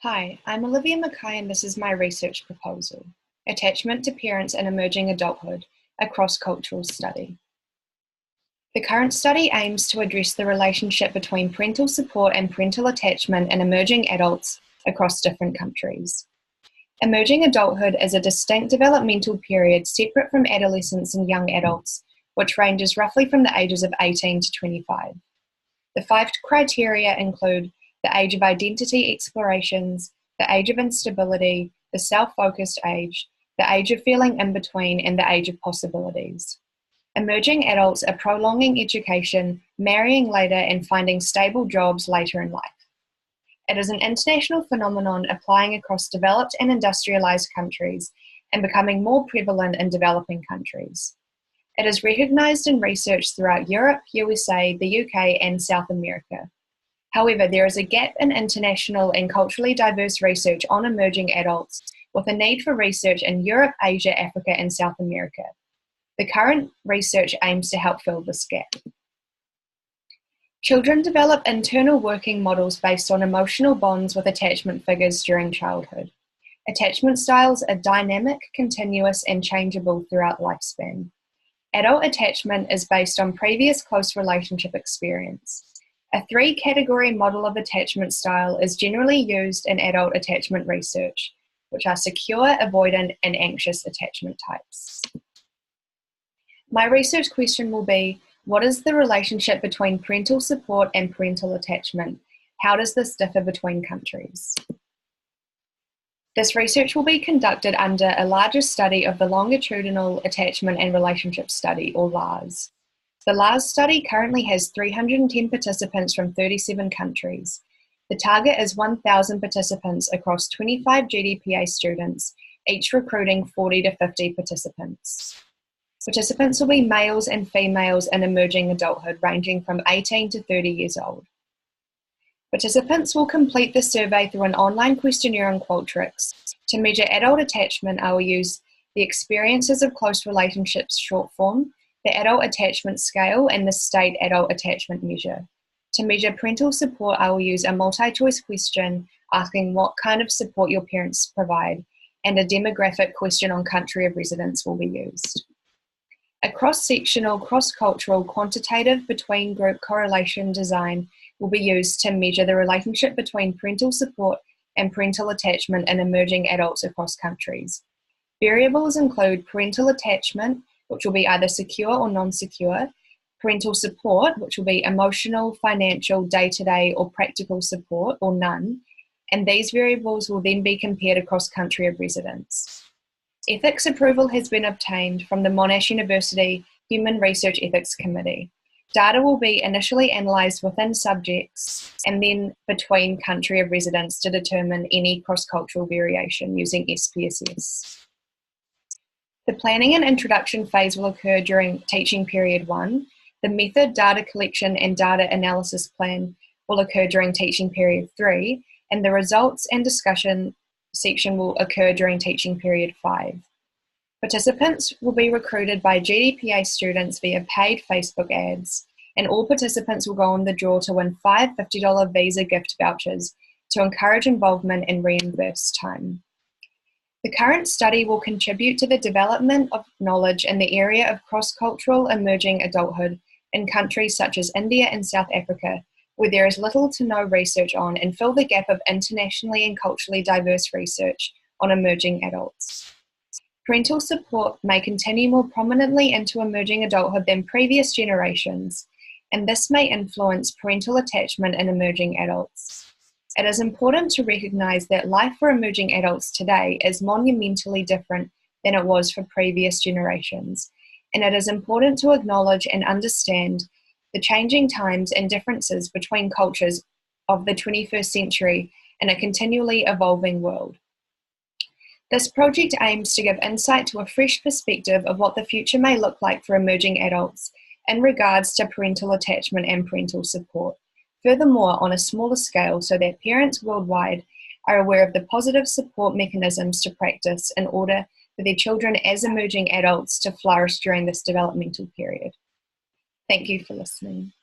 Hi, I'm Olivia McKay and this is my research proposal, Attachment to Parents in Emerging Adulthood, a cross-cultural study. The current study aims to address the relationship between parental support and parental attachment in emerging adults across different countries. Emerging adulthood is a distinct developmental period separate from adolescents and young adults, which ranges roughly from the ages of 18 to 25. The 5 criteria include the age of identity explorations, the age of instability, the self-focused age, the age of feeling in between, and the age of possibilities. Emerging adults are prolonging education, marrying later, and finding stable jobs later in life. It is an international phenomenon applying across developed and industrialized countries and becoming more prevalent in developing countries. It is recognized in research throughout Europe, USA, the UK, and South America. However, there is a gap in international and culturally diverse research on emerging adults, with a need for research in Europe, Asia, Africa, and South America. The current research aims to help fill this gap. Children develop internal working models based on emotional bonds with attachment figures during childhood. Attachment styles are dynamic, continuous, and changeable throughout lifespan. Adult attachment is based on previous close relationship experience. A 3-category model of attachment style is generally used in adult attachment research, which are secure, avoidant, and anxious attachment types. My research question will be, what is the relationship between parental support and parental attachment? How does this differ between countries? This research will be conducted under a larger study of the Longitudinal Attachment and Relationship Study, or LARS. The LARS study currently has 310 participants from 37 countries. The target is 1,000 participants across 25 GDPA students, each recruiting 40 to 50 participants. Participants will be males and females in emerging adulthood, ranging from 18 to 30 years old. Participants will complete the survey through an online questionnaire on Qualtrics. To measure adult attachment, I will use the Experiences of Close Relationships short form, the Adult Attachment Scale, and the State Adult Attachment Measure. To measure parental support, I will use a multi-choice question asking what kind of support your parents provide, and a demographic question on country of residence will be used. A cross-sectional, cross-cultural, quantitative between-group correlation design will be used to measure the relationship between parental support and parental attachment in emerging adults across countries. Variables include parental attachment, which will be either secure or non-secure, parental support, which will be emotional, financial, day-to-day, or practical support, or none, and these variables will then be compared across country of residence. Ethics approval has been obtained from the Monash University Human Research Ethics Committee. Data will be initially analysed within subjects and then between country of residence to determine any cross-cultural variation using SPSS. The planning and introduction phase will occur during teaching period 1. The method, data collection, and data analysis plan will occur during teaching period 3, and the results and discussion section will occur during teaching period 5. Participants will be recruited by GDPA students via paid Facebook ads, and all participants will go on the draw to win 5 $50 Visa gift vouchers to encourage involvement and reimburse time. The current study will contribute to the development of knowledge in the area of cross-cultural emerging adulthood in countries such as India and South Africa, where there is little to no research on, and fill the gap of internationally and culturally diverse research on emerging adults. Parental support may continue more prominently into emerging adulthood than previous generations, and this may influence parental attachment in emerging adults. It is important to recognise that life for emerging adults today is monumentally different than it was for previous generations, and it is important to acknowledge and understand the changing times and differences between cultures of the 21st century in a continually evolving world. This project aims to give insight to a fresh perspective of what the future may look like for emerging adults in regards to parental attachment and parental support. Furthermore, on a smaller scale, so that parents worldwide are aware of the positive support mechanisms to practice in order for their children as emerging adults to flourish during this developmental period. Thank you for listening.